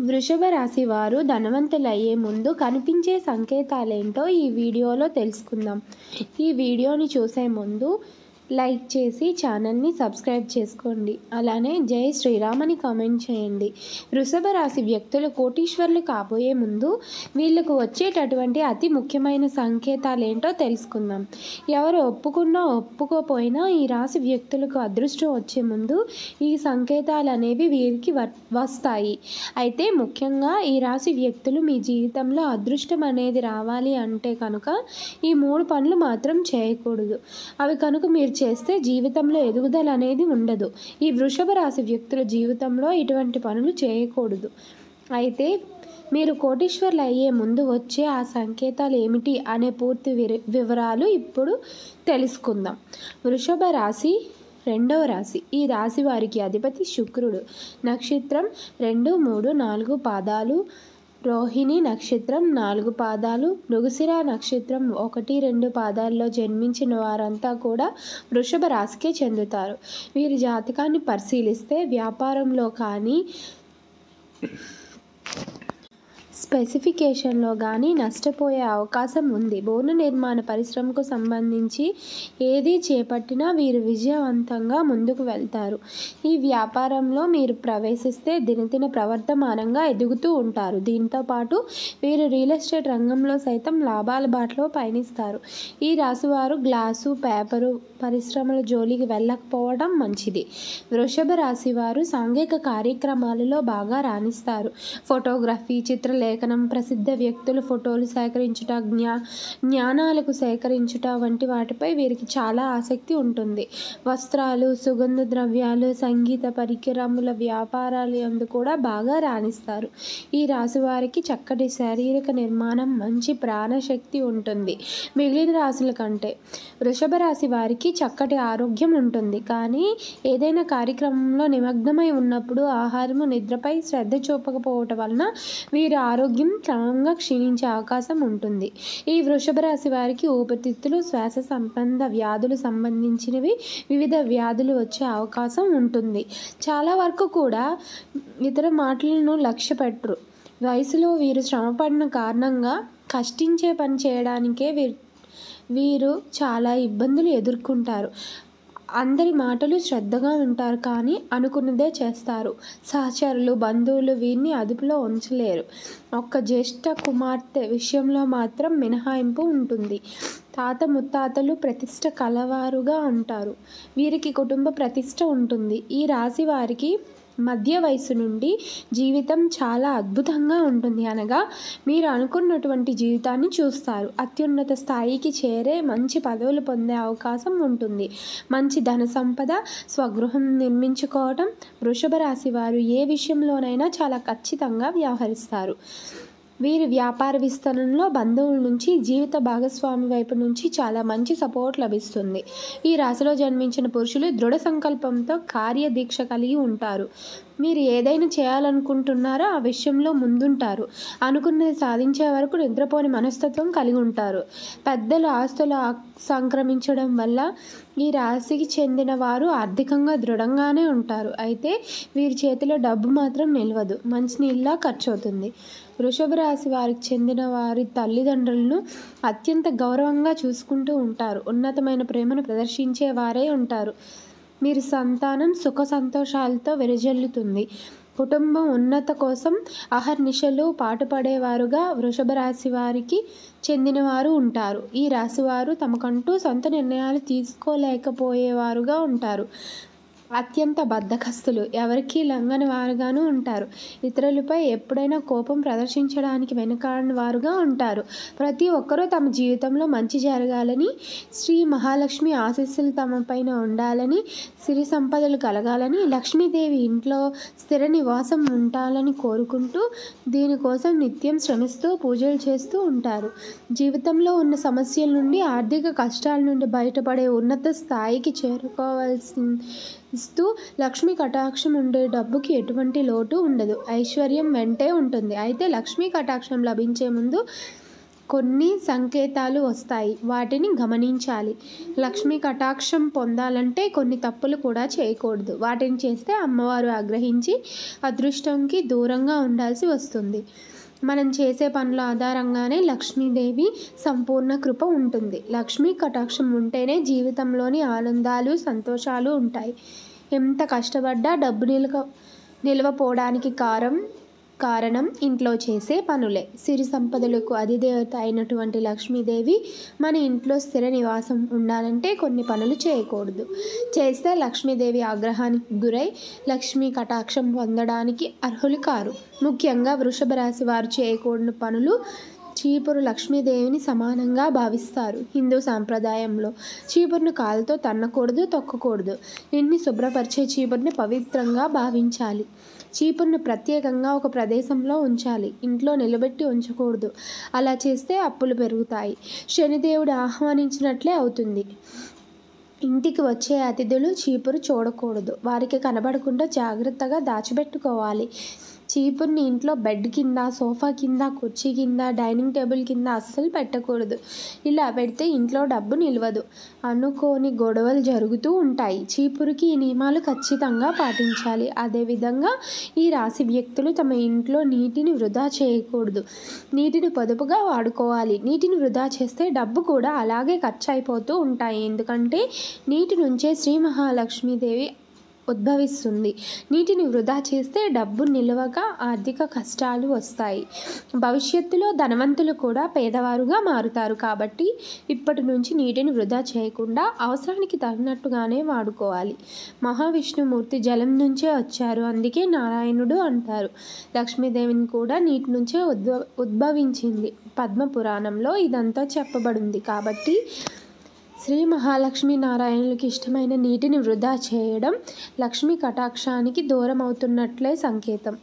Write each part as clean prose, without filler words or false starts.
వృషభ రాశి వారు ధనవంతులయ్యే ముందు కనిపించే సంకేతాలేంటో ఈ వీడియోలో తెలుసుకుందాం. ఈ వీడియోని చూసే ముందు లైక్ చేసి ఛానల్ని సబ్స్క్రైబ్ చేసుకోండి. అలానే జై శ్రీరామ్ అని కామెంట్ చేయండి. వృషభ రాశి వ్యక్తులు కోటీశ్వర్లు కాబోయే ముందు వీళ్ళకు వచ్చేటటువంటి అతి ముఖ్యమైన సంకేతాలు ఏంటో తెలుసుకుందాం. ఎవరు ఒప్పుకున్నా ఒప్పుకోపోయినా ఈ రాశి వ్యక్తులకు అదృష్టం వచ్చే ముందు ఈ సంకేతాలు అనేవి వీరికి వస్తాయి. అయితే ముఖ్యంగా ఈ రాశి వ్యక్తులు మీ జీవితంలో అదృష్టం అనేది రావాలి అంటే కనుక ఈ 3 పనులు మాత్రం చేయకూడదు. అవి కనుక మీరు చేస్తే జీవితంలో ఎదుగుదల అనేది ఉండదు. ఈ వృషభ రాశి వ్యక్తుల జీవితంలో ఇటువంటి పనులు చేయకూడదు. అయితే మీరు కోటీశ్వర్లు అయ్యే ముందు వచ్చే ఆ సంకేతాలు ఏమిటి అనే పూర్తి వివరాలు ఇప్పుడు తెలుసుకుందాం. వృషభ రాశి 2వ రాశి. ఈ రాశి వారికి అధిపతి శుక్రుడు. నక్షత్రం 2, 3, 4 పాదాలు. రోహిణి నక్షత్రం 4 పాదాలు. మృగశిర నక్షత్రం 1, 2 పాదాల్లో జన్మించిన వారంతా కూడా వృషభ రాశికే చెందుతారు. వీరి జాతకాన్ని పరిశీలిస్తే వ్యాపారంలో కానీ స్పెసిఫికేషన్లో కానీ నష్టపోయే అవకాశం ఉంది. భవన నిర్మాణ పరిశ్రమకు సంబంధించి ఏది చేపట్టినా వీరు విజయవంతంగా ముందుకు వెళ్తారు. ఈ వ్యాపారంలో మీరు ప్రవేశిస్తే దినదిన ప్రవర్ధమానంగా ఎదుగుతూ ఉంటారు. దీంతోపాటు వీరు రియల్ ఎస్టేట్ రంగంలో సైతం లాభాల బాటలో పయనిస్తారు. ఈ రాశివారు గ్లాసు, పేపరు పరిశ్రమల జోలికి వెళ్ళకపోవడం మంచిది. వృషభ రాశి వారు సాంఘిక కార్యక్రమాలలో బాగా రాణిస్తారు. ఫోటోగ్రఫీ, చిత్రలేఖనం, ప్రసిద్ధ వ్యక్తుల ఫోటోలు సేకరించుట, జ్ఞానాలకు సేకరించుట వంటి వాటిపై వీరికి చాలా ఆసక్తి ఉంటుంది. వస్త్రాలు, సుగంధ ద్రవ్యాలు, సంగీత పరికరముల వ్యాపారాలు యందు కూడా బాగా రాణిస్తారు. ఈ రాశి వారికి చక్కటి శారీరక నిర్మాణం, మంచి ప్రాణశక్తి ఉంటుంది. మిగిలిన రాశుల కంటే వృషభ రాశి వారికి చక్కటి ఆరోగ్యం ఉంటుంది. కానీ ఏదైనా కార్యక్రమంలో నిమగ్నమై ఉన్నప్పుడు ఆహారము, నిద్రపై శ్రద్ధ చూపకపోవటం వలన వీరి ఆరోగ్యం క్రమంగా క్షీణించే అవకాశం ఉంటుంది. ఈ వృషభ రాశి వారికి ఊపిరితిత్తులు, శ్వాస సంబంధ వ్యాధులు సంబంధించినవి వివిధ వ్యాధులు వచ్చే అవకాశం ఉంటుంది. చాలా వరకు కూడా ఇతర మాటలను లక్ష్య పెట్టరు. వయసులో వీరు శ్రమపడిన కారణంగా కష్టించే పని చేయడానికే వీరు చాలా ఇబ్బందులు ఎదుర్కొంటారు. అందరి మాటలు శ్రద్ధగా వింటారు, కానీ అనుకున్నదే చేస్తారు. సహచరులు, బంధువులు వీరిని అదుపులో ఉంచలేరు. ఒక్క జ్యేష్ఠ కుమార్తె విషయంలో మాత్రం మినహాయింపు ఉంటుంది. తాత ముత్తాతలు ప్రతిష్ట కలవారుగా ఉంటారు. వీరికి కుటుంబ ప్రతిష్ట ఉంటుంది. ఈ రాశి వారికి మధ్య వయసు నుండి జీవితం చాలా అద్భుతంగా ఉంటుంది. అనగా మీరు అనుకున్నటువంటి జీవితాన్ని చూస్తారు. అత్యున్నత స్థాయికి చేరే మంచి పదవులు పొందే అవకాశం ఉంటుంది. మంచి ధన సంపద, స్వగృహం నిర్మించుకోవటం. వృషభ రాశి వారు ఏ విషయంలోనైనా చాలా ఖచ్చితంగా వ్యవహరిస్తారు. వీరి వ్యాపార విస్తరణలో బంధువుల నుంచి, జీవిత భాగస్వామి వైపు నుంచి చాలా మంచి సపోర్ట్ లభిస్తుంది. ఈ రాశిలో జన్మించిన పురుషులు దృఢ సంకల్పంతో కార్యదీక్ష కలిగి ఉంటారు. మీరు ఏదైనా చేయాలనుకుంటున్నారో ఆ విషయంలో ముందుంటారు. అనుకున్నది సాధించే వరకు నిద్రపోని మనస్తత్వం కలిగి ఉంటారు. పెద్దలు ఆస్తులు సంక్రమించడం వల్ల ఈ రాశికి చెందిన వారు ఆర్థికంగా దృఢంగానే ఉంటారు. అయితే వీరి చేతిలో డబ్బు మాత్రం నిలవదు, మంచినీళ్ళలా ఖర్చు అవుతుంది. వృషభ రాశి వారికి చెందిన వారి తల్లిదండ్రులను అత్యంత గౌరవంగా చూసుకుంటూ ఉంటారు. ఉన్నతమైన ప్రేమను ప్రదర్శించే వారే ఉంటారు. మీరు సంతానం సుఖ సంతోషాలతో విరజిల్లుతుంది. కుటుంబం ఉన్నత కోసం అహర్నిశలు పాటుపడేవారుగా వృషభ రాశి వారికి చెందినవారు ఉంటారు. ఈ రాశివారు తమకంటూ సొంత నిర్ణయాలు తీసుకోలేకపోయేవారుగా ఉంటారు. అత్యంత బద్ధకస్తులు, ఎవరికీ లొంగని వారుగాను ఉంటారు. ఇతరులపై ఎప్పుడైనా కోపం ప్రదర్శించడానికి వెనుకాడని వారుగా ఉంటారు. ప్రతి ఒక్కరూ తమ జీవితంలో మంచి జరగాలని, శ్రీ మహాలక్ష్మి ఆశీస్సులు తమపైన ఉండాలని, సిరి సంపదలు కలగాలని, లక్ష్మీదేవి ఇంట్లో స్థిర నివాసం ఉండాలని కోరుకుంటూ దీనికోసం నిత్యం శ్రమిస్తూ పూజలు చేస్తూ ఉంటారు. జీవితంలో ఉన్న సమస్యల నుండి, ఆర్థిక కష్టాల నుండి బయటపడే ఉన్నత స్థాయికి ఇస్తూ లక్ష్మీ కటాక్షం ఉండే డబ్బుకి ఎటువంటి లోటు ఉండదు. ఐశ్వర్యం వెంటే ఉంటుంది. అయితే లక్ష్మీ కటాక్షం లభించే ముందు కొన్ని సంకేతాలు వస్తాయి, వాటిని గమనించాలి. లక్ష్మీ కటాక్షం పొందాలంటే కొన్ని తప్పులు కూడా చేయకూడదు. వాటిని చేస్తే అమ్మవారు ఆగ్రహించి అదృష్టంకి దూరంగా ఉండాల్సి వస్తుంది. మనం చేసే పనుల ఆధారంగానే లక్ష్మీదేవి సంపూర్ణ కృప ఉంటుంది. లక్ష్మీ కటాక్షం ఉంటేనే జీవితంలోని ఆనందాలు, సంతోషాలు ఉంటాయి. ఎంత కష్టపడ్డా డబ్బు నిలవపోవడానికి కారణం ఇంట్లో చేసే పనులే. సిరి సంపదలకు అధిదేవత అయినటువంటి లక్ష్మీదేవి మన ఇంట్లో స్థిర నివాసం ఉండాలంటే కొన్ని పనులు చేయకూడదు. చేస్తే లక్ష్మీదేవి ఆగ్రహానికి గురై లక్ష్మీ కటాక్షం పొందడానికి అర్హులు కారు. ముఖ్యంగా వృషభ రాశి వారు చేయకూడని పనులు. చీపురు లక్ష్మీదేవిని సమానంగా భావిస్తారు. హిందూ సాంప్రదాయంలో చీపురును కాలుతో తన్నకూడదు, తొక్కకూడదు. ఇంటిని శుభ్రపరిచే చీపురుని పవిత్రంగా భావించాలి. చీపురును ప్రత్యేకంగా ఒక ప్రదేశంలో ఉంచాలి. ఇంట్లో నిలబెట్టి ఉంచకూడదు. అలా చేస్తే అప్పులు పెరుగుతాయి. శనిదేవుడు ఆహ్వానించినట్లే అవుతుంది. ఇంటికి వచ్చే అతిథులు చీపురు చూడకూడదు. వారికి కనబడకుండా జాగ్రత్తగా దాచిపెట్టుకోవాలి. చీపురుని ఇంట్లో బెడ్ కింద, సోఫా కింద, కుర్చీ కింద, డైనింగ్ టేబుల్ కింద అస్సలు పెట్టకూడదు. ఇలా పెడితే ఇంట్లో డబ్బు నిలవదు. అనుకోని గొడవలు జరుగుతూ ఉంటాయి. చీపురుకి ఈ నియమాలు ఖచ్చితంగా పాటించాలి. అదేవిధంగా ఈ రాశి వ్యక్తులు తమ ఇంట్లో నీటిని వృధా చేయకూడదు. నీటిని పొదుపుగా వాడుకోవాలి. నీటిని వృధా చేస్తే డబ్బు కూడా అలాగే ఖర్చు అయిపోతూ ఉంటాయి. ఎందుకంటే నీటి నుంచే శ్రీ మహాలక్ష్మీదేవి ఉద్భవిస్తుంది. నీటిని వృధా చేస్తే డబ్బు నిలవక ఆర్థిక కష్టాలు వస్తాయి. భవిష్యత్తులో ధనవంతులు కూడా పేదవారుగా మారుతారు. కాబట్టి ఇప్పటి నుంచి నీటిని వృధా చేయకుండా అవసరానికి తగినట్టుగానే వాడుకోవాలి. మహావిష్ణుమూర్తి జలం నుంచే వచ్చారు. అందుకే నారాయణుడు అంటారు. లక్ష్మీదేవిని కూడా నీటి నుంచే ఉద్భవించింది. పద్మ పురాణంలో ఇదంతా చెప్పబడింది. కాబట్టి శ్రీ మహాలక్ష్మీ నారాయణులకి ఇష్టమైన నీటిని వృధా చేయడం లక్ష్మీ కటాక్షానికి దూరం అవుతున్నట్లే సంకేతం.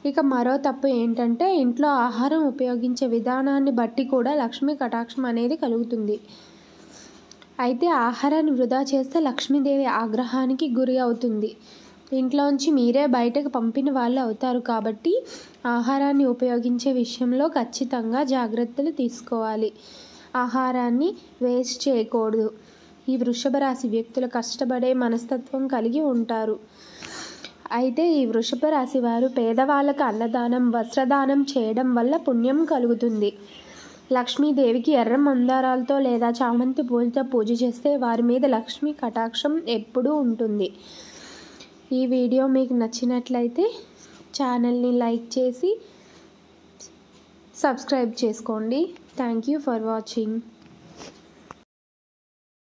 ఇక మరో తప్పు ఏంటంటే ఇంట్లో ఆహారం ఉపయోగించే విధానాన్ని బట్టి కూడా లక్ష్మీ కటాక్షం అనేది కలుగుతుంది. అయితే ఆహారాన్ని వృధా చేస్తే లక్ష్మీదేవి ఆగ్రహానికి గురి అవుతుంది. ఇంట్లోంచి మీరే బయటకు పంపిన వాళ్ళు అవుతారు. కాబట్టి ఆహారాన్ని ఉపయోగించే విషయంలో ఖచ్చితంగా జాగ్రత్తలు తీసుకోవాలి. ఆహారాన్ని వేస్ట్ చేయకూడదు. ఈ వృషభ రాశి వ్యక్తులు కష్టపడే మనస్తత్వం కలిగి ఉంటారు. అయితే ఈ వృషభ రాశి వారు పేదవాళ్ళకు అన్నదానం, వస్త్రదానం చేయడం వల్ల పుణ్యం కలుగుతుంది. లక్ష్మీదేవికి ఎర్ర మందారాలతో లేదా చామంతి పూలతో పూజ చేస్తే వారి మీద లక్ష్మీ కటాక్షం ఎప్పుడూ ఉంటుంది. ఈ వీడియో మీకు నచ్చినట్లయితే ఛానల్ని లైక్ చేసి సబ్స్క్రైబ్ చేసుకోండి. Thank you for watching.